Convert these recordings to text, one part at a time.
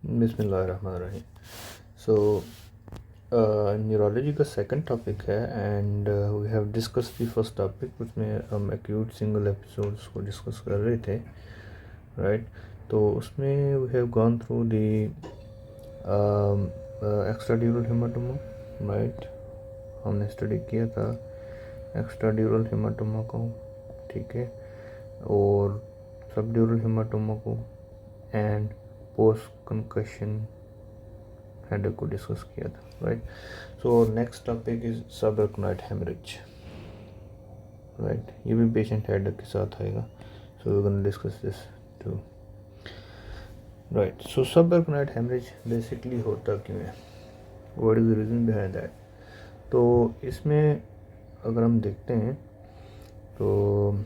बिस्मिल्लाहिर्रहमानिर्रहीम। So neurology का second topic है and we have discuss the first topic. उसमें हम एक्यूट सिंगल एपिसोड्स को डिस्कस कर रहे थे, राइट। तो उसमें we have gone through the extradural haematoma, right. हमने स्टडी किया था एक्स्ट्राड्यूरल हेमाटोमा को, ठीक है, और सबड्यूरल हेमाटोमा को एंड पोस्ट कंकशन हेडेक को डिस्कस किया था, right. So next topic is subarachnoid haemorrhage, right. ये भी पेशेंट हेडेक के साथ आएगा, so we gonna discuss this too, right. So subarachnoid haemorrhage basically होता क्यों है, what is the reason behind that. तो इसमें अगर हम देखते हैं तो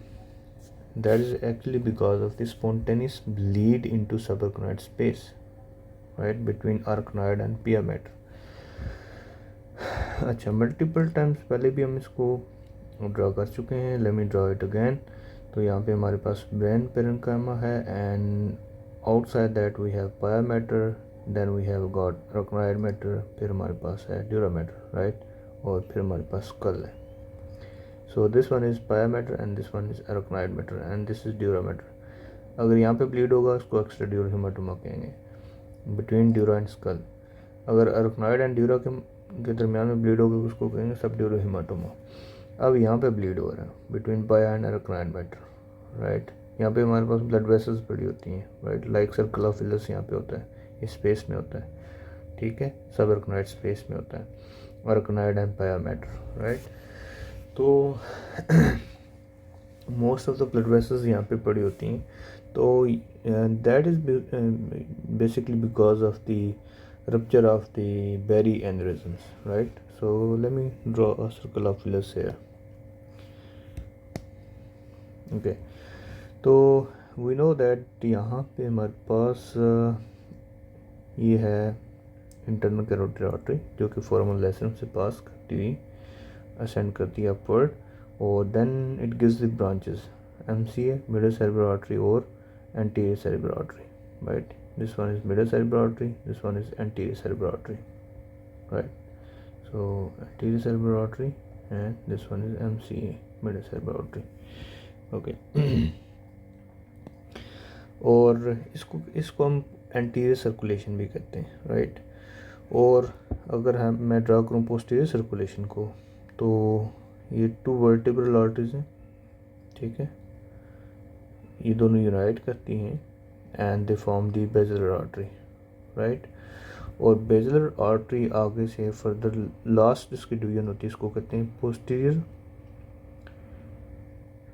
that is actually because of the spontaneous bleed into subarachnoid space, right, between arachnoid and pia mater. अच्छा, मल्टीपल टाइम्स पहले भी हम इसको ड्रॉ कर चुके हैं, let me draw it again. तो यहाँ पे हमारे पास ब्रेन पेरेन्काइमा है and outside that we have pia mater, then we have got arachnoid mater, फिर हमारे पास है ड्यूरा मैटर, राइट, और फिर हमारे पास स्कल है। So this one is pia mater and this one is arachnoid mater and this is dura mater. अगर यहाँ पे ब्लीड होगा उसको एक्स्ट्राड्यूरल हेमाटोमा कहेंगे, बिटवीन ड्यूरा एंड स्कल। अगर arachnoid एंड ड्यूरा के दरमियान में ब्लीड होगा उसको कहेंगे सबड्यूरल हेमाटोमा। अब यहाँ पे ब्लीड हो रहा है बिटवीन पाया एंड arachnoid mater, राइट। यहाँ पे हमारे पास ब्लड वेसल्स बड़ी होती हैं, right, like circle of villous यहाँ पे होता है, इस स्पेस में होता है, ठीक है, सब arachnoid स्पेस में होता है, arachnoid and pia mater, right. तो most of the blood vessels यहाँ पे पड़ी होती हैं। तो that is basically because of the rupture of the berry aneurysms, right. So let me draw a circle of Willis here, okay. तो we know that यहाँ पे हमारे पास ये है इंटरनल कैरोटिड आर्टरी जो कि फॉर्मल लेसन से पास करती हुई असेंड करती है अपवर्ड, और then it gives the branches MCA, middle cerebral artery और anterior cerebral artery, right. This one is middle cerebral artery, this one is anterior cerebral artery, right. So anterior cerebral artery and this one is MCA, middle cerebral artery, okay. और इसको हम anterior circulation भी कहते हैं, right. और अगर मैं draw करूँ पोस्टीरियर सर्कुलेशन को, तो ये 2 वर्टिब्रल आर्टरीज हैं, ठीक है, ये दोनों यूनाइट करती हैं and they form the basilar artery, right. और बेसिलर आर्टरी आगे से फर्दर लास्ट जिसकी डिवीजन होती है इसको कहते हैं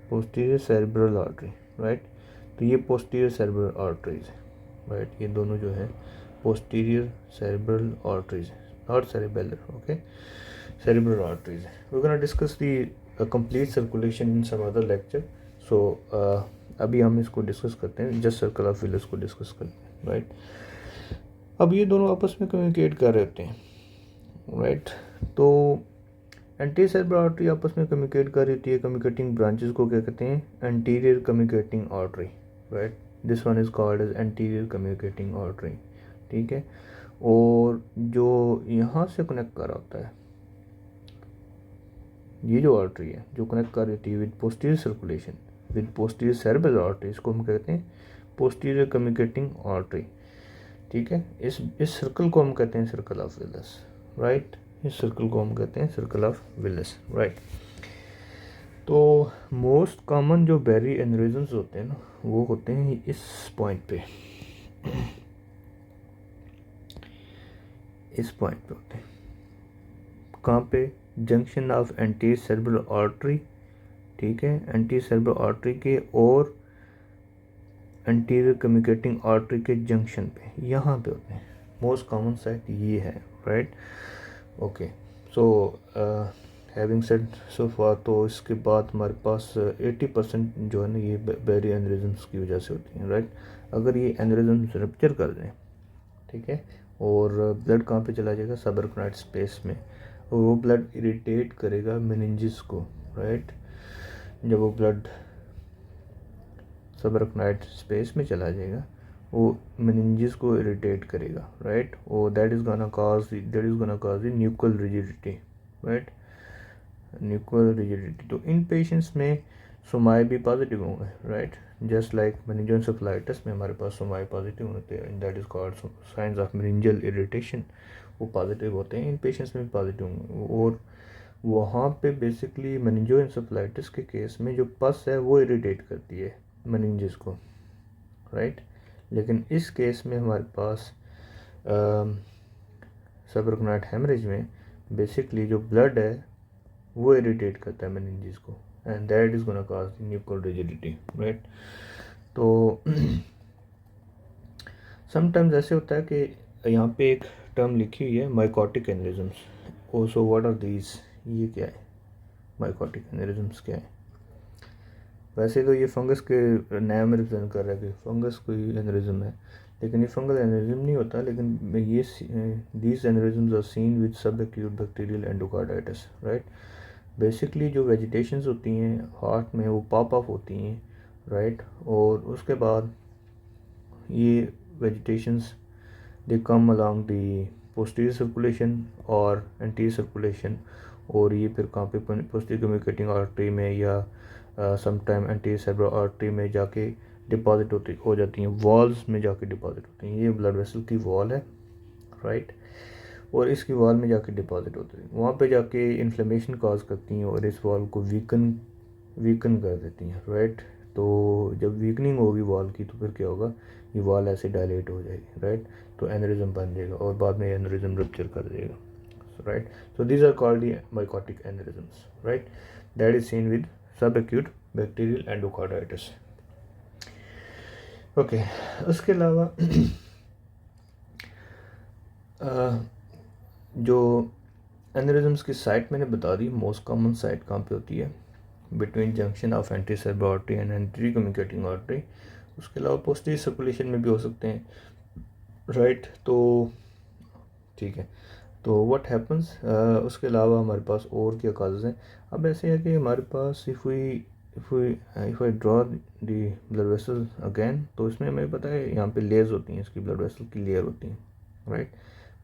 पोस्टीरियर सेरेब्रल आर्टरी, राइट। तो ये पोस्टीरियर सेरेब्रल आर्टरीज है, राइट। ये दोनों जो है पोस्टीरियर सेरेब्रल आर्टरीज है, not cerebellar, okay, cerebral arteries. We're going to discuss the complete circulation in some other lecture. So अभी हम इसको डिस्कस करते हैं, जस्ट सर्कल ऑफ विलस को डिस्कस करते हैं, राइट। अब ये दोनों आपस में कम्युनिकेट कर रहे होते हैं, राइट। तो एंटीरियर सेरेब्रल आर्टरी आपस में कम्युनिकेट कर रही होती है, कम्युनिकेटिंग ब्रांचेस को क्या कहते हैं, anterior communicating artery, right. This one is called as anterior communicating artery, ठीक है। और जो यहाँ से कनेक्ट कर रहा होता है, ये जो आर्टरी है जो कनेक्ट कर रही है with posterior circulation with posterior cerebral artery, इसको हम कहते हैं पोस्टीरियर कम्युनिकेटिंग आर्टरी, ठीक है। इस सर्कल को हम कहते हैं सर्कल ऑफ विलस, राइट। इस सर्कल को हम कहते हैं सर्कल ऑफ विलस, राइट। तो मोस्ट कॉमन जो बेरी एनेरिज्म्स होते हैं ना, वो होते हैं इस पॉइंट पे, इस पॉइंट पे होते हैं। कहाँ पे, junction of anterior cerebral artery, ठीक है, एंटीरियर सेरेब्रल आर्टरी के और एंटीरियर कम्युनिकेटिंग आर्टरी के जंक्शन पे, यहाँ पे होते हैं। मोस्ट कॉमन साइट ये है, right, okay. So having said so far, तो इसके बाद हमारे पास 80% जो है ना ये बेरी एनेरिज्म्स की वजह से होती हैं, राइट। अगर ये एनेरिज्म्स रप्चर कर दें, ठीक है, और ब्लड कहाँ पे चला जाएगा, सबअरकनॉइड स्पेस में, और वो ब्लड इरिटेट करेगा मेनिंजिस को, राइट। जब वो ब्लड सबअरकनॉइड स्पेस में चला जाएगा वो मेनिंजेस को इरिटेट करेगा, राइट, और that is gonna cause the nuclear rigidity, right, nuclear rigidity. तो इन पेशेंट्स में सोमाई भी पॉजिटिव होंगे, राइट, जस्ट लाइक मेनिंजियोएन्सेफलाइटिस में हमारे पास सोमाई पॉजिटिव होते हैं, that is called science of meningeal irritation, वो पॉजिटिव होते हैं, इन पेशेंट्स में भी पॉजिटिव होंगे। और वहाँ पे बेसिकली मेनिंजियोएन्सेफलाइटिस के केस में जो पस है वो इरिटेट करती है मेनिंजेस को, राइट, लेकिन इस केस में हमारे पास सबरकनाइट हेमरेज में बेसिकली जो ब्लड है वो इरिटेट करता है मेनिंजेस को, and that is gonna cause nuclear rigidity, right. तो समटाइम्स ऐसे होता है कि यहाँ पे एक टर्म लिखी हुई है mycotic aneurysms, so what are these, ये क्या है, माइकोटिक एनेरिज्म्स क्या है। वैसे तो ये फंगस के नाम रिप्रेजेंट कर रहा है कि फंगस कोई एनेरिज्म है, लेकिन ये फंगल एनेरिज्म नहीं होता, लेकिन ये these एनेरिज्म्स are seen with subacute bacterial endocarditis, right. Basically जो वेजिटेशंस होती हैं हार्ट में वो पॉप अप होती हैं, राइट, और उसके बाद ये vegetations they come along the posterior circulation और एंटीरियर सर्कुलेशन, और ये फिर कहाँ पे पोस्टीरियर कम्युनिकेटिंग आर्टरी में या समटाइम एंटीरियर सेरेब्रल आर्टरी में जाके डिपॉजिट हो जाती हैं, वॉल्स में जाके डिपॉजिट होती हैं। ये ब्लड वेसल की वॉल है, राइट, और इसकी वॉल में जाके डिपॉजिट होती है, वहाँ पे जाके इन्फ्लेमेशन कॉज करती हैं और इस वॉल को वीकन कर देती हैं, राइट। तो जब वीकनिंग होगी वॉल की तो फिर क्या होगा, ये वॉल ऐसे डायलेट हो जाएगी, राइट, तो एनेरिज्म बन जाएगा और बाद में एनेरिज्म रप्चर कर देगा, right. So these are called the mycotic aneurysms, right, that is seen with subacute bacterial endocarditis. Okay, उसके अलावा जो एनेरिज्म्स की साइट मैंने बता दी, मोस्ट कॉमन साइट कहाँ पे होती है, between junction of anterior cerebral artery and anterior communicating artery. उसके अलावा पोस्टीरियर सर्कुलेशन में भी हो सकते हैं, राइट। तो ठीक है, तो व्हाट हैपन्स, उसके अलावा हमारे पास और क्या काजेज़ हैं। अब ऐसे है कि हमारे पास if I draw the blood vessel again, तो इसमें हमें पता है यहाँ पे लेयर्स होती हैं, इसकी ब्लड वेसल की लेयर होती हैं, राइट,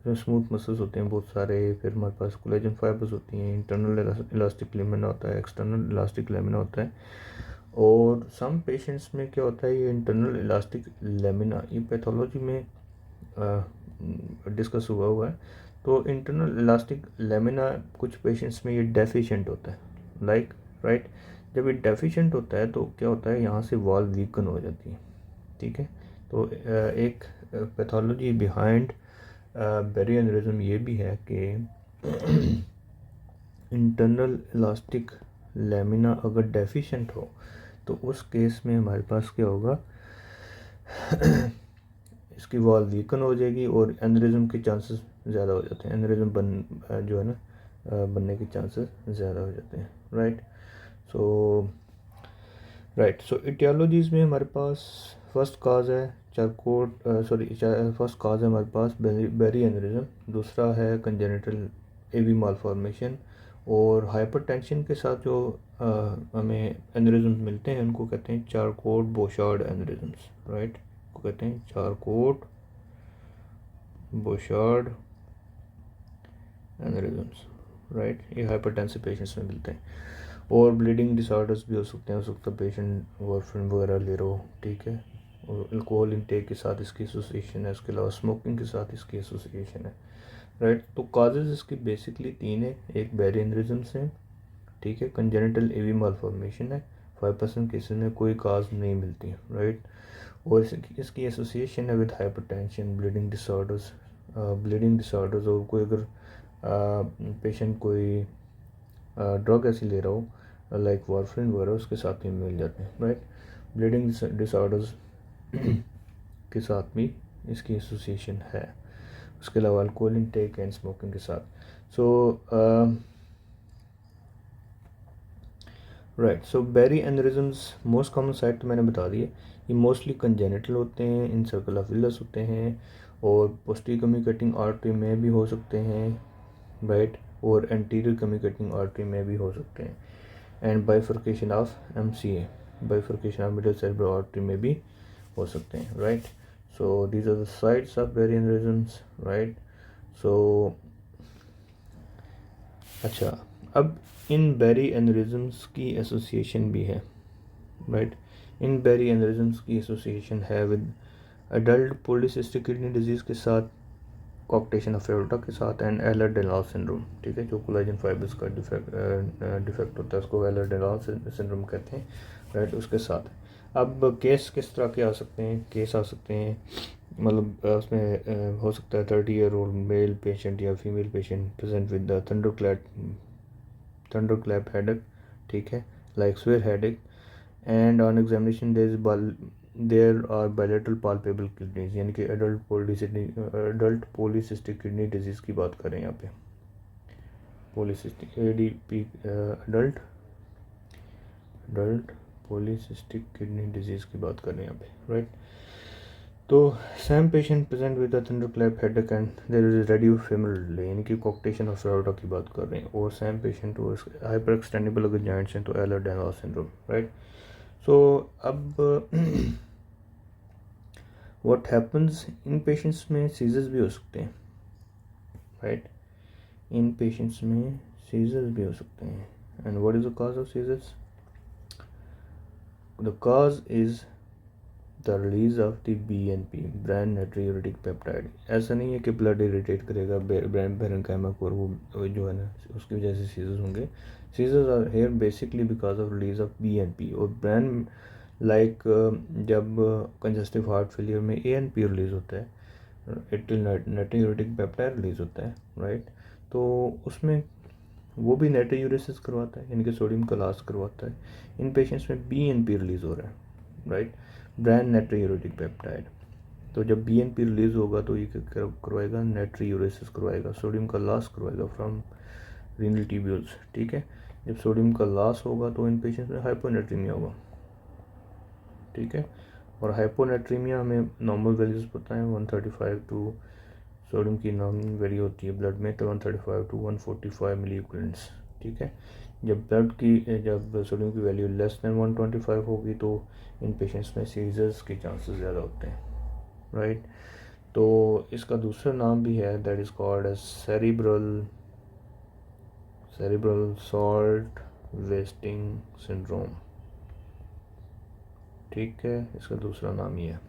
इसमें स्मूथ मसल्स होते हैं बहुत सारे, फिर हमारे पास कोलेजन फाइबर्स होती हैं, इंटरनल इलास्टिक लेमिना होता है, एक्सटर्नल इलास्टिक लेमिना होता है। और सम पेशेंट्स में क्या होता है, ये इंटरनल इलास्टिक लेमिना ये पैथोलॉजी में डिस्कस हुआ है। तो इंटरनल इलास्टिक लेमिना कुछ पेशेंट्स में ये डेफिशिएंट होता है, लाइक, राइट, जब ये डेफिशिएंट होता है तो क्या होता है, यहाँ से वॉल वीकन हो जाती है, ठीक है। तो एक पैथोलॉजी बिहाइंड बेरी एनेरिज्म ये भी है कि इंटरनल इलास्टिक लेमिना अगर डेफिशिएंट हो तो उस केस में हमारे पास क्या होगा, इसकी वॉल वीकन हो जाएगी और एनेरिज्म के चांसेस ज़्यादा हो जाते हैं, एनेरिज्म जो है ना बनने के चांसेस ज़्यादा हो जाते हैं, राइट। सो इटियोलॉजीज़ में हमारे पास फर्स्ट काज है फर्स्ट काज है हमारे पास बेरी एनेरिज्म, दूसरा है कंजेनिटल एवी मालफॉर्मेशन, और हाइपरटेंशन के साथ जो हमें एनेरिज्म मिलते हैं उनको कहते हैं चारकोट बोशार्ड एनेरिज्म्स, राइट, को कहते हैं चारकोट बोशार्ड एनेरिज्म्स, राइट, ये हाइपरटेंसिव पेशेंट्स में मिलते हैं। और ब्लीडिंग डिसऑर्डर्स भी हो सकते हैं, पेशेंट वारफरिन वगैरह ले रहा हो, ठीक है, और अल्कोहल इंटेक के साथ इसकी एसोसिएशन है, इसके अलावा स्मोकिंग के साथ इसकी एसोसिएशन है, राइट। तो काजेज़ इसकी बेसिकली तीन है, एक बेरी एनेरिज्म्स है, ठीक है, कंजेनिटल एवी मालफॉर्मेशन है, 5% केसेस में कोई काज नहीं मिलती, राइट, और इसकी एसोसिएशन है विद हाइपरटेंशन, ब्लीडिंग डिसऑर्डर्स, और कोई अगर पेशेंट कोई ड्रग ऐसी ले रहा हो लाइक वारफरिन वगैरह, उसके साथ भी मिल जाते हैं, राइट। ब्लीडिंग डिसऑर्डर्स के साथ भी इसकी एसोसिएशन है, उसके अलावा अल्कोहल इंटेक एंड स्मोकिंग के साथ। सो बेरी एनेरिज्म्स मोस्ट कॉमन साइट तो मैंने बता दी है, ये मोस्टली कंजेनिटल होते हैं, इन सर्कल ऑफ विलस होते हैं, और पोस्टीरियर कम्युनिकेटिंग आर्टरी में भी हो सकते हैं, राइट, और एंटीरियर कम्युनिकेटिंग आर्टरी में भी हो सकते हैं, and bifurcation of MCA, bifurcation of middle cerebral artery में भी हो सकते हैं, right. So these are the sites of Berry aneurysms, right? So अच्छा, अब इन Berry aneurysms की एसोसिएशन भी है, राइट? इन Berry aneurysms की एसोसिएशन है with adult polycystic kidney disease के साथ, कॉक्टेशन ऑफ एओर्टा के साथ, एंड एलर-डेलास सिंड्रोम, ठीक है, जो कोलेजन फाइबर्स का डिफेक्ट होता है उसको एलर-डेलास सिंड्रोम कहते हैं, राइट, उसके साथ। अब केस किस तरह के आ सकते हैं? केस आ सकते हैं, मतलब उसमें हो सकता है 30-year-old मेल पेशेंट या female patient present with the thunderclap headache, ठीक है, like severe headache, and on examination there are bilateral palpable kidneys, यानी कि एडल्ट पॉलीसिस्टिक किडनी डिजीज़ की बात करें यहाँ पे, polycystic ADP, adult polycystic kidney disease की बात करें यहाँ पे, राइट। तो same patient present with the thunderclap headache and there is radio femoral delay, यानी कि कॉक्टेशन ऑफ एओर्टा की बात कर रहे हैं, और सेम पेशेंट को हाइपर एक्सटेंडेबल अगर जॉइंट्स हैं तो एलर-डेलास सिंड्रोम, राइट। सो अब व्हाट हैपन्स, इन पेशेंट्स में सीजर्स भी हो सकते हैं, राइट, इन पेशेंट्स में सीजर्स भी हो सकते हैं। And what is the cause of seizures? The cause is the release of the BNP, brain natriuretic peptide. ऐसा नहीं है कि ब्लड इरिटेट करेगा ब्रेन पेरेन्काइमा को और वो जो है ना उसकी वजह से सीजर्स होंगे। Seizures are here basically because of release of BNP, और ब्रेन लाइक जब कंजस्टिव हार्ट फेलियर में ANP रिलीज होता है, एटिल नाइट्रियूरेटिक पेप्टाइड रिलीज होता है, राइट, तो उसमें वो भी नाइट्रियूरेसिस करवाता है, यानी कि सोडियम का लॉस करवाता है। इन पेशेंट्स में BNP रिलीज हो रहा है, राइट, ब्रेन नाइट्रियूरेटिक पेप्टाइड। तो जब BNP रिलीज होगा तो ये करवाएगा, नाइट्रियूरेसिस करवाएगा, सोडियम का लॉस करवाएगा फ्रॉम रीनल ट्यूब्यूल्स, ठीक है। जब सोडियम का लॉस होगा तो इन पेशेंट्स में हाइपोनेट्रीमिया होगा, ठीक है, और हाइपोनेट्रीमिया हमें नॉर्मल वैल्यूज पता है 135 टू, सोडियम की नॉर्मल वैल्यू होती है ब्लड में तो 135 टू 145 मिली इक्विवेलेंट्स, ठीक है। जब सोडियम की वैल्यू लेस देन 125 होगी तो इन पेशेंट्स में सीजर्स के चांसेस ज़्यादा होते हैं, राइट। तो इसका दूसरा नाम भी है, that is called as cerebral salt wasting syndrome, ठीक है, इसका दूसरा नाम ही है,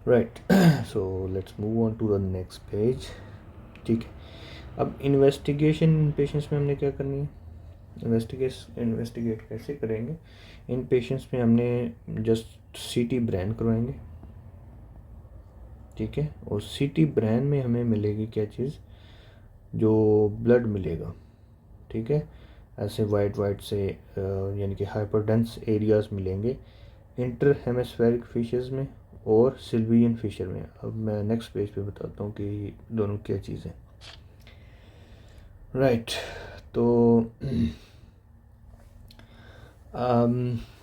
right. So let's move on to the next page, ठीक है। अब इन्वेस्टिगेशन पेशेंट्स में हमने क्या करनी है? इन्वेस्टिगेट कैसे करेंगे? इन पेशेंट्स में हमने जस्ट CT ब्रेन करवाएंगे, ठीक है, और CT ब्रेन में हमें मिलेगी क्या चीज़? जो ब्लड मिलेगा, ठीक है, ऐसे वाइट से यानी कि हाइपरडेंस एरियाज मिलेंगे इंटर हेमिस्फेरिक फिशेस में और सिल्वियन फिशर में। अब मैं नेक्स्ट पेज पे बताता हूँ कि दोनों क्या चीज़ है, राइट। तो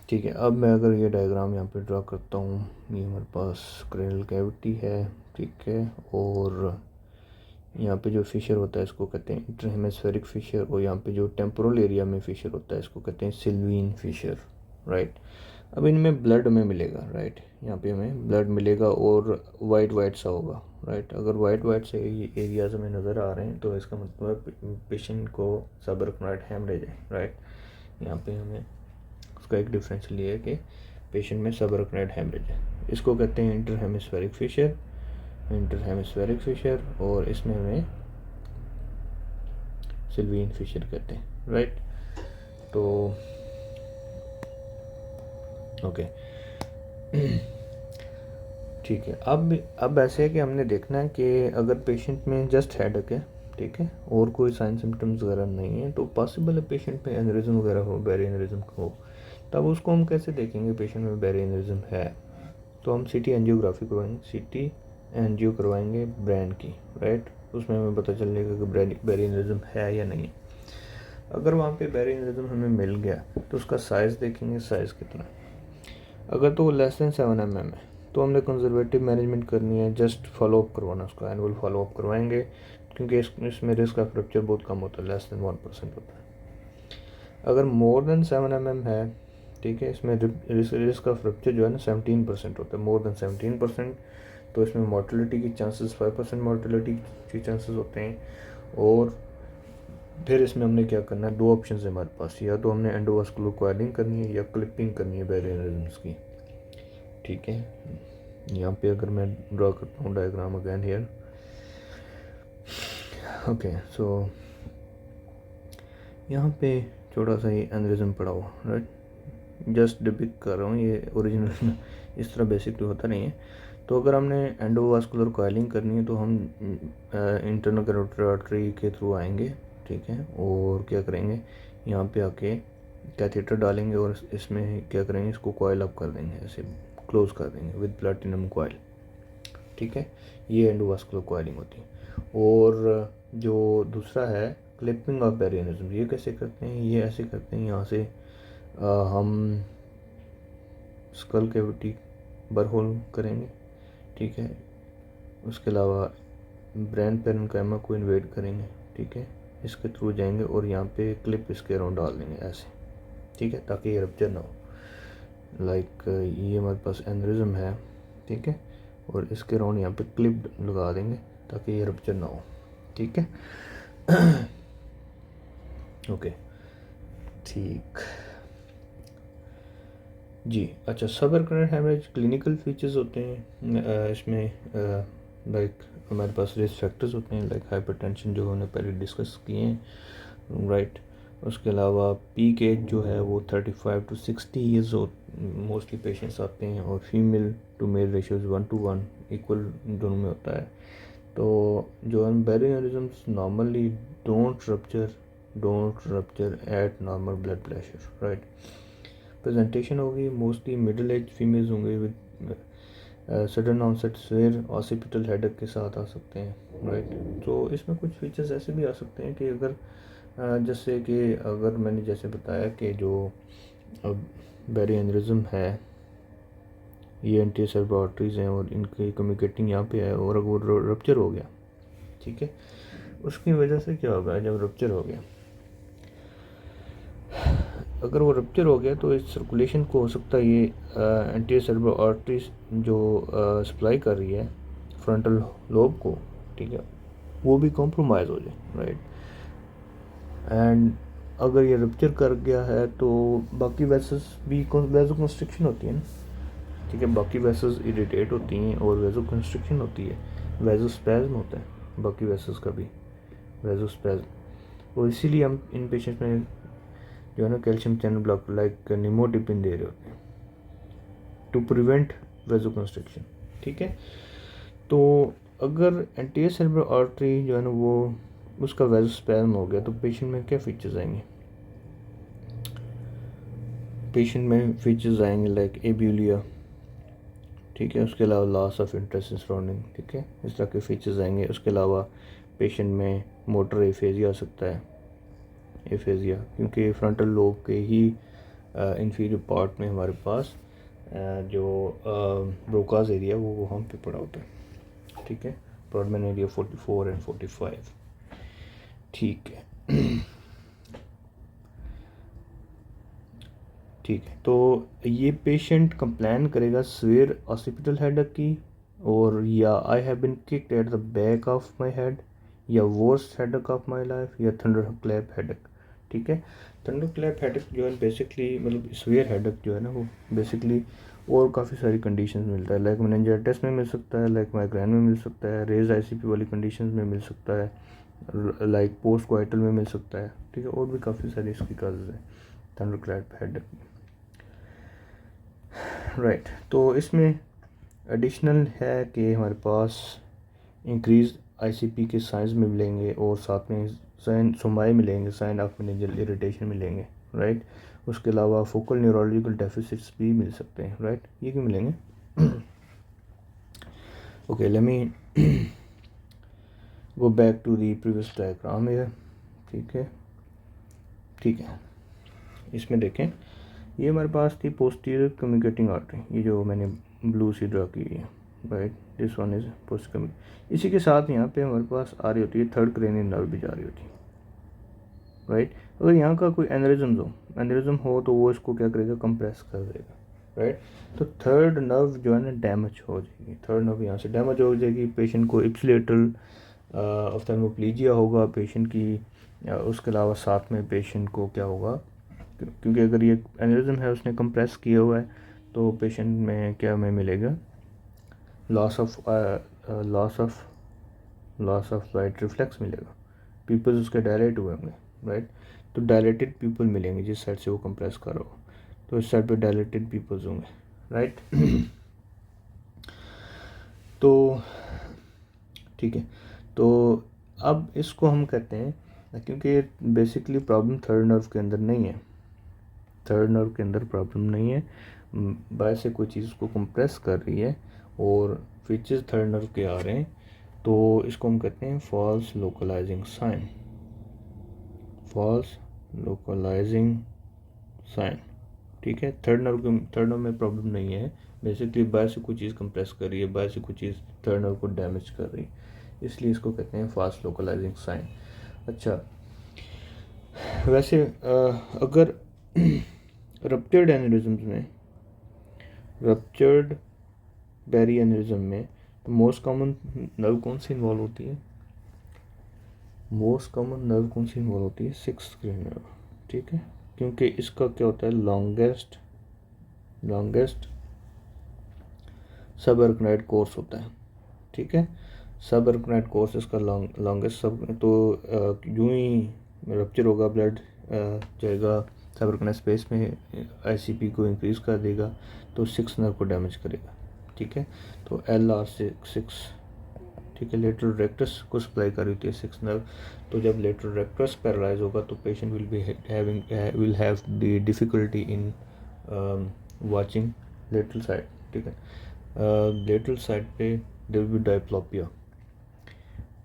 ठीक है, अब मैं अगर ये डायग्राम यहाँ पे ड्रा करता हूँ, ये हमारे पास क्रेनल कैविटी है, ठीक है, और यहाँ पे जो फिशर होता है इसको कहते हैं इंटर हेमिस्फेरिक फिशर, और यहाँ पे जो टेम्पोरल एरिया में फिशर होता है इसको कहते हैं सिल्वीन फिशर, राइट। अब इनमें ब्लड हमें मिलेगा, राइट, यहाँ पे हमें ब्लड मिलेगा और वाइट सा होगा, राइट। अगर वाइट से एरियाज हमें नज़र आ रहे हैं तो इसका मतलब पेशेंट को सबअरेक्नोइड हेमरेज है, राइट। यहाँ पे हमें उसका एक डिफरेंस ये है कि पेशेंट में सबअरेक्नोइड हेमरेज है, इसको कहते हैं इंटर हेमिस्फेरिक फिशर, और इसमें हमें सिल्वीन फिशर कहते हैं, राइट। तो ओके, ठीक है। अब ऐसे है कि हमने देखना है कि अगर पेशेंट में जस्ट हेडेक है, ठीक है, और कोई साइन सिम्टम्स वगैरह नहीं है, तो पॉसिबल है पेशेंट में एनेरिज्म वगैरह हो, बेरी एनेरिज्म हो। तब उसको हम कैसे देखेंगे पेशेंट में बेरी एनेरिज्म है? तो हम CT एंजियोग्राफी करवाएंगे, CT एंजियो करवाएंगे ब्रेन की, राइट। उसमें हमें पता चलेगा कि बेरी एनेरिज्म है या नहीं। अगर वहाँ पे बेरी एनेरिज्म हमें मिल गया तो उसका साइज़ देखेंगे, साइज़ कितना। अगर तो वो लेस देन 7 mm है तो हमने कंजर्वेटिव मैनेजमेंट करनी है, जस्ट फॉलोअप करवाना, उसका एनुअल फॉलोअप करवाएंगे, क्योंकि इसमें रिस्क ऑफ रप्चर बहुत कम होता है, लेस देन 1% होता है। अगर मोर देन 7 mm है, ठीक है। इसमें रिस्क ऑफ रप्चर जो है ना 17% होता है, मोर देन 17%। तो इसमें मोर्टेलिटी की चांसेस 5% मोर्टेलिटी के चांसेस होते हैं। और फिर इसमें हमने क्या करना है, 2 ऑप्शन है हमारे पास, या तो हमने एंडोवास्कुलर कॉइलिंग करनी है या क्लिपिंग करनी है बैरियर एनेरिज्म्स की। ठीक है, यहाँ पे अगर मैं ड्रा करता हूँ डायग्राम अगेन हियर। ओके, सो यहाँ पे छोटा सा ये एनेरिज्म पड़ा हुआ, राइट, जस्ट डिपिक्ट कर रहा हूँ, ये ओरिजिनल इस तरह बेसिकली होता नहीं है। तो अगर हमने एंडोवास्कुलर कॉइलिंग करनी है तो हम इंटरनल कैरोटिड आर्टरी के थ्रू आएंगे, ठीक है, और क्या करेंगे, यहाँ पे आके कैथेटर डालेंगे और इसमें क्या करेंगे, इसको कॉइल अप कर देंगे, ऐसे क्लोज कर देंगे विद प्लैटिनम कॉइल। ठीक है, ये एंडोवास्कुलर कॉइलिंग होती है। और जो दूसरा है क्लिपिंग ऑफ बैरियर एनेरिज्म, ये कैसे करते हैं, ये ऐसे करते हैं, यहाँ से हम स्कल कैविटी बरहोल करेंगे, ठीक है, उसके अलावा ब्रेन पेरेन्काइमा को इन्वेड करेंगे, ठीक है, इसके थ्रू जाएंगे और यहाँ पे क्लिप इसके अराउंड डाल देंगे ऐसे, ठीक है, ताकि ये रप्चर ना हो। लाइक ये हमारे पास एनेरिज्म है, ठीक है, और इसके अराउंड यहाँ पे क्लिप लगा देंगे ताकि ये रप्चर ना हो। ठीक है, ओके, ठीक जी। अच्छा, सब रिकरेंट हेमरेज क्लिनिकल फीचर्स होते हैं इसमें, लाइक हमारे पास रिस्क फैक्टर्स होते हैं, लाइक हाइपरटेंशन जो हमने पहले डिस्कस किए हैं, राइट। उसके अलावा पीक एज जो है वो 35 to 60 ईयर्स मोस्टली पेशेंट्स आते हैं, और female to male ratios 1:1 equal दोनों में होता है। तो जो berry aneurysms normally don't rupture at normal blood pressure, right. Presentation होगी मोस्टली मिडिल एज फीमेल्स होंगे with sudden onset severe occipital headache के साथ आ सकते हैं, राइट। तो इसमें कुछ फीचर्स ऐसे भी आ सकते हैं कि अगर जैसे कि अगर मैंने जैसे बताया कि जो बैरियर एनेरिज्म है ये एंटीरियर सेरेब्रल आर्टरीज हैं और इनकी कम्युनिकेटिंग यहाँ पे है, और अगर वो रप्चर हो गया, ठीक है, उसकी वजह से क्या होगा, जब रप्चर हो गया, अगर वो रप्चर हो गया तो इस सर्कुलेशन को हो सकता है ये एंटीरियर सेरेब्रल आर्टरीज जो सप्लाई कर रही है फ्रंटल लोब को, ठीक है, वो भी कॉम्प्रोमाइज़ हो जाए, राइट। एंड अगर ये रप्चर कर गया है तो बाकी वेसल्स भी वेजो कंस्ट्रिक्शन होती है ना, ठीक है, बाकी वेसल्स इरिटेट होती हैं और वेजो कंस्ट्रिक्शन होती है, वेजो स्पैज्म होता है बाकी वेसल्स का भी, वेजो स्पैज्म। और इसीलिए हम इन पेशेंट्स में जो है ना कैल्शियम चैनल ब्लॉक लाइक निमोटिपिन दे रहे होते हैं टू प्रिवेंट वेजो कंस्ट्रिक्शन। ठीक है, तो अगर एंटीरियर सेरेब्रल आर्टरी जो है ना वो उसका वेजोस्पैज्म हो गया तो पेशेंट में क्या फीचर्स आएंगे, पेशेंट में फीचर्स आएंगे लाइक एब्यूलिया, ठीक है, उसके अलावा loss of interest in surrounding, ठीक है, इस तरह के फीचर्स आएंगे। उसके अलावा पेशेंट में मोटर एफेजिया आ सकता है, एफेजिया क्योंकि फ्रंटल लोब के ही इंफीरियर पार्ट में हमारे पास जो ब्रोकाज एरिया वो वहाँ पे पड़ा होता है, ठीक है, ब्रॉडमैन एरिया 44 एंड 45, ठीक है। ठीक है, तो ये पेशेंट कंप्लेन करेगा सिवियर ऑसिपिटल हेडेक की, और या I have been kicked at the back of my head, या worst headache of my life, या थंडर क्लैप हेडेक। ठीक है, थंडर क्लैप हेडेक जो है बेसिकली मतलब सिवियर हेडेक जो है ना वो बेसिकली और काफ़ी सारी कंडीशंस मिलता है, लाइक मेनिंजाइटिस में मिल सकता है, लाइक माइग्रेन में मिल सकता है, रेज आईसीपी वाली कंडीशंस में मिल सकता है, लाइक पोस्ट क्वाइटल में मिल सकता है, ठीक है, और भी काफ़ी सारी इसकी काजेज़ हैं थंडर क्लैप हेडेक, राइट। तो इसमें एडिशनल है कि हमारे पास इंक्रीज आईसीपी के साइंस में मिलेंगे और साथ में साइन सोमाई मिलेंगे, साइन ऑफ मेनिंजियल इरिटेशन मिलेंगे, राइट। उसके अलावा फोकल न्यूरोलॉजिकल डेफिसिट्स भी मिल सकते हैं, राइट, ये क्यों मिलेंगे। Okay, let me go back to the previous diagram है, ठीक है, ठीक है, इसमें देखें ये हमारे पास थी पोस्टीरियर कम्युनिकेटिंग आर्टरी, ये जो मैंने ब्लू सी ड्रा की है, right, this one is post communicating. इसी के साथ यहाँ पे हमारे पास आ रही होती है थर्ड क्रेनियल नर्व भी जा रही होती है, राइट। अगर यहाँ का कोई एनेरिज्म हो तो वो इसको क्या करेगा, कंप्रेस कर देगा, राइट। तो थर्ड नर्व जो है ना डैमेज हो जाएगी, थर्ड नर्व यहाँ से डैमेज हो जाएगी, पेशेंट को इप्सिलेटरल ऑफ्थेल्मोप्लीजिया होगा पेशेंट की। उसके अलावा साथ में पेशेंट को क्या होगा, क्योंकि अगर ये एनेरिज्म है उसने कंप्रेस किया हुआ है तो पेशेंट में क्या में मिलेगा, लॉस ऑफ लाइट रिफ्लेक्स मिलेगा, पीपल्स उसके डायलेट हुए होंगे, राइट। तो डायलेटेड पीपल मिलेंगे जिस साइड से वो कंप्रेस कर रहा हो, तो इस साइड पे डायलेटेड पीपल्स होंगे, राइट। तो ठीक है, तो अब इसको हम कहते हैं, क्योंकि बेसिकली प्रॉब्लम थर्ड नर्व के अंदर नहीं है, थर्ड नर्व के अंदर प्रॉब्लम नहीं है, बाहर से कोई चीज़ को कंप्रेस कर रही है और फीचर्स थर्ड नर्व के आ रहे हैं, तो इसको हम कहते हैं फॉल्स लोकलाइजिंग साइन, फॉल्स लोकलाइजिंग साइन, ठीक है। थर्ड नर्व में प्रॉब्लम नहीं है, बेसिकली बाहर से कोई चीज़ कंप्रेस कर रही है, बाहर से कोई चीज़ थर्ड नर्व को डैमेज कर रही है, इसलिए इसको कहते हैं फास्ट लोकलाइजिंग साइन। अच्छा, वैसे अगर रप्चर्ड एनेरिज्म में, रप्चर्ड बैरी एनेरिज्म में तो मोस्ट कॉमन नर्व कौन सी इन्वॉल्व होती है, मोस्ट कॉमन नर्व कौन सी इन्वॉल्व होती है, सिक्स्थ ग्रेड नर्व, ठीक है, क्योंकि इसका क्या होता है, लॉन्गेस्ट सब अर्कनाइड कोर्स होता है, ठीक है, सब अर्कनाइड कोर्स इसका लॉन्गेस्ट सब, तो यूँ ही रप्चर होगा, ब्लड जाएगा सब अर्कनाइड स्पेस में, आईसीपी को इंक्रीज़ कर देगा तो सिक्स नर्व को डैमेज करेगा, ठीक है। तो LR6, ठीक है, लेटरल रेक्टस को सप्लाई कर रही होती है सिक्स नर्व, तो जब लेटरल रेक्टस पैरालाइज होगा तो patient will have the difficulty in watching lateral side, ठीक है, लेटरल साइड पे देयर विल बी डायप्लॉपिया,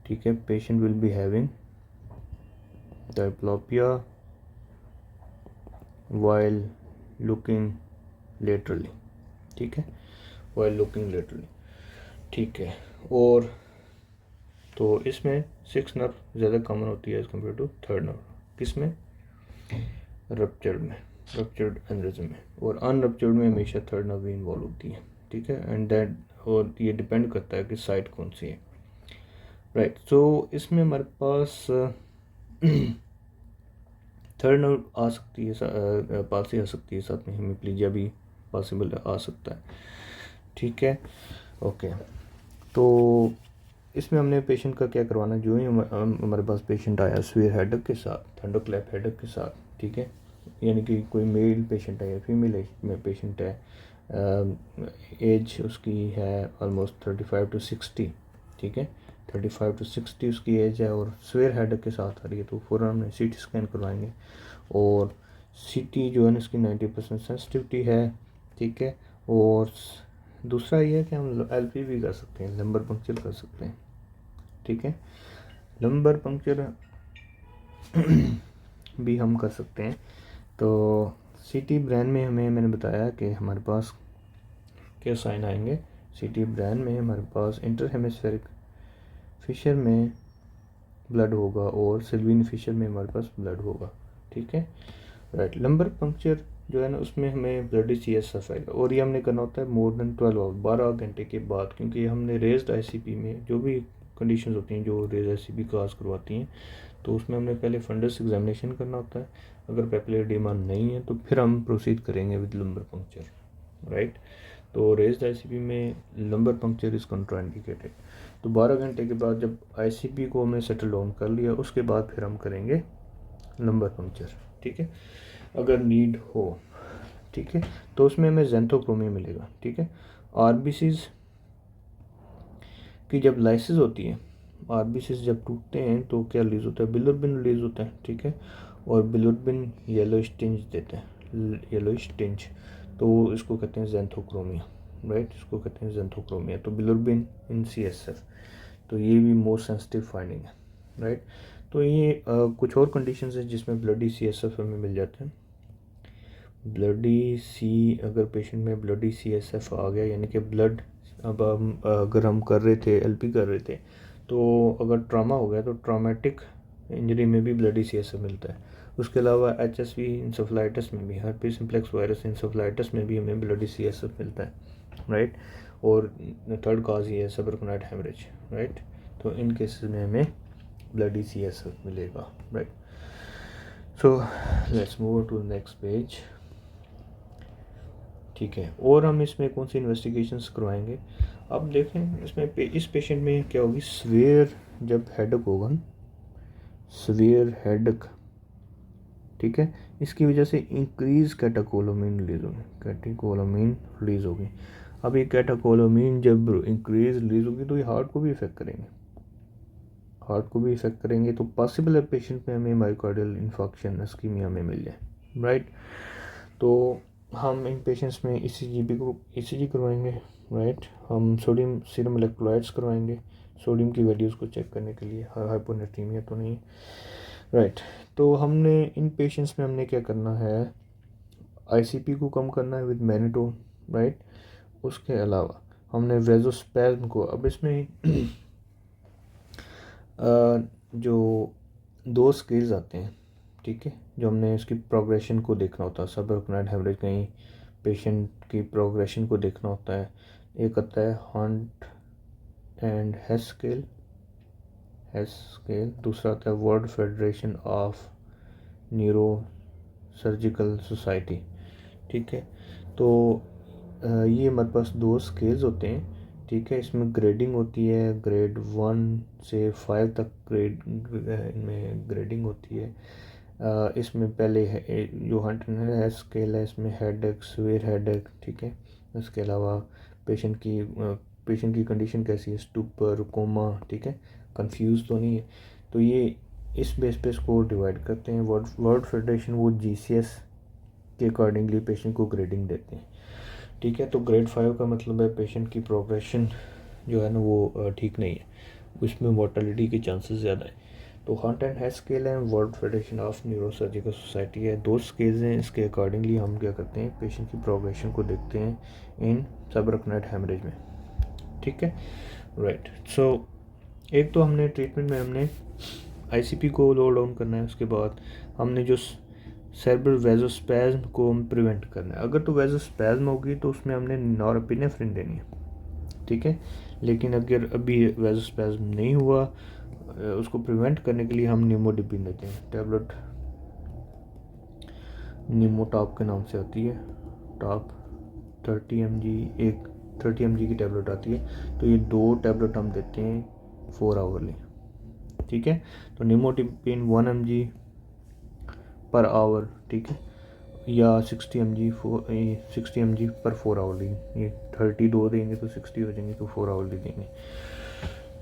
ठीक है, patient will be having diplopia while looking laterally, ठीक है, वाइल लुकिंग लेटरली, ठीक है। और तो इसमें सिक्स नर्व ज़्यादा कॉमन होती है as compared to third nerve, किसमें, रप्चर्ड में, रप्चर्ड एनेरिज्म में, और अनरप्चर्ड में हमेशा थर्ड नर्व भी इन्वॉल्व होती है, ठीक है, एंड दैट, और ये डिपेंड करता है कि साइट कौन सी है, राइट। तो इसमें हमारे पास थर्ड नर्व आ सकती है, पालसी आ सकती है, साथ में हेमिप्लीजिया भी पॉसिबल आ सकता है, ठीक है, ओके। तो इसमें हमने पेशेंट का क्या करवाना, जो ही हमारे पास पेशेंट आया स्वेयर हेडेक के साथ, थंडरक्लैप हेडेक के साथ, ठीक है, यानी कि कोई मेल पेशेंट है या फीमेल में पेशेंट है, एज उसकी है ऑलमोस्ट 35 to 60, ठीक है, 35 to 60 उसकी एज है और स्वेयर हेडेक के साथ आ रही है, तो फ़ौरन हमने CT स्कैन करवाएंगे, और CT जो है ना इसकी 90% सेंसिटिविटी है, ठीक है। और दूसरा ये है कि हम LP भी कर सकते हैं, लंबर पंक्चर कर सकते हैं, ठीक है, लंबर पंक्चर भी हम कर सकते हैं। तो CT ब्रेन में मैंने बताया कि हमारे पास क्या साइन आएंगे, CT ब्रेन में हमारे पास इंटर हेमिस्फेरिक फिशर में ब्लड होगा और सिल्वीन फिशर में हमारे पास ब्लड होगा, ठीक है, राइट। लंबर पंक्चर जो है ना उसमें हमें ब्लडी CSF आएगा, और ये हमने करना होता है मोर देन 12 घंटे के बाद, क्योंकि हमने रेज्ड ICP में जो भी कंडीशंस होती हैं जो रेज ICP काज करवाती हैं, तो उसमें हमने पहले फंडस एग्जामिनेशन करना होता है, अगर पेपिलरी एडिमा नहीं है तो फिर हम प्रोसीड करेंगे विद लंबर पंक्चर, राइट। तो रेज्ड ICP में लंबर पंक्चर इज़ कंट्राइंडिकेटेड। तो 12 घंटे के बाद जब ICP को हमने सेटल डाउन कर लिया उसके बाद फिर हम करेंगे लंबर पंक्चर, ठीक है, अगर नीड हो, ठीक है। तो उसमें हमें ज़ेंथोक्रोमिया मिलेगा, ठीक है। RBCs की जब लाइसिस होती है, RBCs जब टूटते हैं तो क्या रिलीज़ होता है, बिलिरुबिन रिलीज़ होता है, ठीक है, और बिलिरुबिन येलोइश टिंज देते हैं, येलोइश टिंज, तो इसको कहते हैं ज़ेंथोक्रोमिया, राइट, इसको कहते हैं ज़ेंथोक्रोमिया। तो बिलिरुबिन इन CSF, तो ये भी मोस्ट सेंसिटिव फाइंडिंग है, राइट। तो ये कुछ और कंडीशंस हैं जिसमें ब्लडी CSF हमें मिल जाते हैं, अगर पेशेंट में ब्लडी CSF आ गया, यानी कि ब्लड, अब हम अगर हम कर रहे थे LP कर रहे थे, तो अगर ट्रॉमा हो गया तो ट्रॉमेटिक इंजरी में भी ब्लडी CSF मिलता है, उसके अलावा HSV इंसेफेलाइटिस में भी, हर्पीस सिम्प्लेक्स वायरस इंसेफेलाइटिस में भी हमें ब्लडी CSF मिलता है, राइट। और थर्ड काज ये है सबरकनाइट हेमरेज, राइट। तो इन केसेस में हमें ब्लडी CSF मिलेगा, right. So let's move to next page, ठीक है। और हम इसमें कौन सी इन्वेस्टिगेशंस करवाएंगे, अब देखें इसमें इस पेशेंट में क्या होगी, सवेयर जब हेडेक होगा, सवेयर हेडेक, ठीक है, इसकी वजह से इंक्रीज कैटेकोलामीन रिलीज होगी, कैटेकोलामीन रिलीज होगी। अब ये कैटेकोलामीन जब इंक्रीज रिलीज होगी तो ये हार्ट को भी इफेक्ट करेंगे, हार्ट को भी इफेक्ट करेंगे। तो पॉसिबल है पेशेंट में हमें मायोकार्डियल इन्फॉक्शन इस्कीमिया में मिल जाए, राइट। तो हम इन पेशेंट्स में ECG करवाएंगे, राइट। हम सोडियम सीरम इलेक्ट्रोलाइट्स करवाएंगे सोडियम की वैल्यूज़ को चेक करने के लिए, हाइपोनेट्रीमिया तो नहीं, राइट। तो हमने इन पेशेंट्स में हमने क्या करना है, ICP को कम करना है विद मैनिटोन, राइट। उसके अलावा हमने वेजोस्पैज्म को, अब इसमें जो 2 स्केल्स आते हैं, ठीक है, जो हमने इसकी प्रोग्रेशन को देखना होता है, सबरकनाइट हेमरेज कहीं पेशेंट की प्रोग्रेशन को देखना होता है। एक आता है हंट एंड हेस स्केल, दूसरा आता है world federation of neuro surgical society, ठीक है। तो ये हमारे पास 2 स्केल्स होते हैं, ठीक है। इसमें ग्रेडिंग होती है, ग्रेड 1 से 5 तक ग्रेड इनमें ग्रेडिंग होती है। इसमें पहले है जो हंट है स्केल है, इसमें हेडेक, सीवियर हेडेक, ठीक है। इसके अलावा पेशेंट की कंडीशन कैसी है, स्टूपर, कोमा, ठीक है, कंफ्यूज तो नहीं है। तो ये इस बेस पे स्कोर डिवाइड करते हैं। वर्ल्ड फेडरेशन वो GCS के अकॉर्डिंगली पेशेंट को ग्रेडिंग देते हैं, ठीक है। तो ग्रेड 5 का मतलब है पेशेंट की प्रोग्रेशन जो है ना वो ठीक नहीं है, उसमें मोर्टेलिटी के चांसेस ज़्यादा है। तो हंट एंड हेस स्केल है, world federation of neuro surgical society है, 2 स्केल्स हैं। इसके अकॉर्डिंगली हम क्या करते हैं, पेशेंट की प्रोग्रेशन को देखते हैं इन सबरकनाइट हेमरेज में, ठीक है, राइट। सो एक तो हमने ट्रीटमेंट में हमने ICP को लो डाउन करना है, उसके बाद हमने जो सेरेब्रल वेजोस्पैज्म को हम प्रिवेंट करना है। अगर तो वेजोस्पैज्म होगी तो उसमें हमने नॉरएपिनेफ्रिन देनी है, ठीक है। लेकिन अगर अभी वेजोस्पैज्म नहीं हुआ, उसको प्रिवेंट करने के लिए हम निमोडिपिन देते हैं, टैबलेट निमोटॉप के नाम से आती है, टॉप 30 mg की टैबलेट आती है। तो ये 2 टैबलेट हम देते हैं 4 आवरली, ठीक है। तो निमोडिपिन 1 mg पर आवर, ठीक है, या 60 mg पर 4 आवरली। ये 32 देंगे तो 60 हो जाएंगे, तो 4 आवरली देंगे,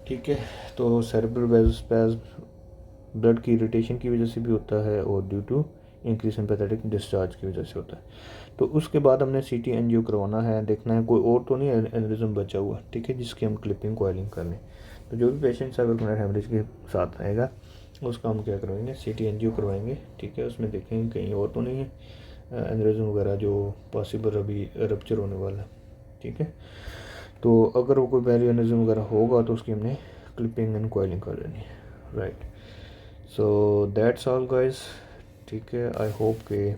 ठीक है। तो सेरेब्रल वेजोस्पैज्म ब्लड की इरिटेशन की वजह से भी होता है और due to increase sympathetic discharge की वजह से होता है। तो उसके बाद हमने CT एंजियो करवाना है, देखना है कोई और तो नहीं एनेरिज्म बचा हुआ, ठीक है, जिसकी हम क्लिपिंग कॉइलिंग कर लें। तो जो भी पेशेंट सबरकनाइट हेमरेज के साथ आएगा उसका हम क्या करवाएंगे, CT एंजियो करवाएंगे, ठीक है। उसमें देखेंगे कहीं और तो नहीं है एनेरिज्म वगैरह जो पॉसिबल अभी रप्चर होने वाला है, ठीक है। तो अगर वो कोई बैरियर एनेरिज्म वगैरह होगा तो उसकी हमने क्लिपिंग एंड कॉइलिंग कर लेनी है, right. So that's all guys, ठीक है। आई होप कि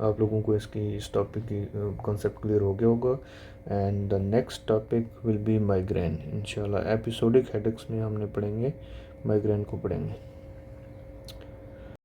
आप लोगों को इस टॉपिक की कॉन्सेप्ट क्लियर हो गया होगा। And the next topic will be migraine इंशाल्लाह। एपिसोडिक हेडेक्स में हमने पढ़ेंगे, माइग्रेन को पढ़ेंगे।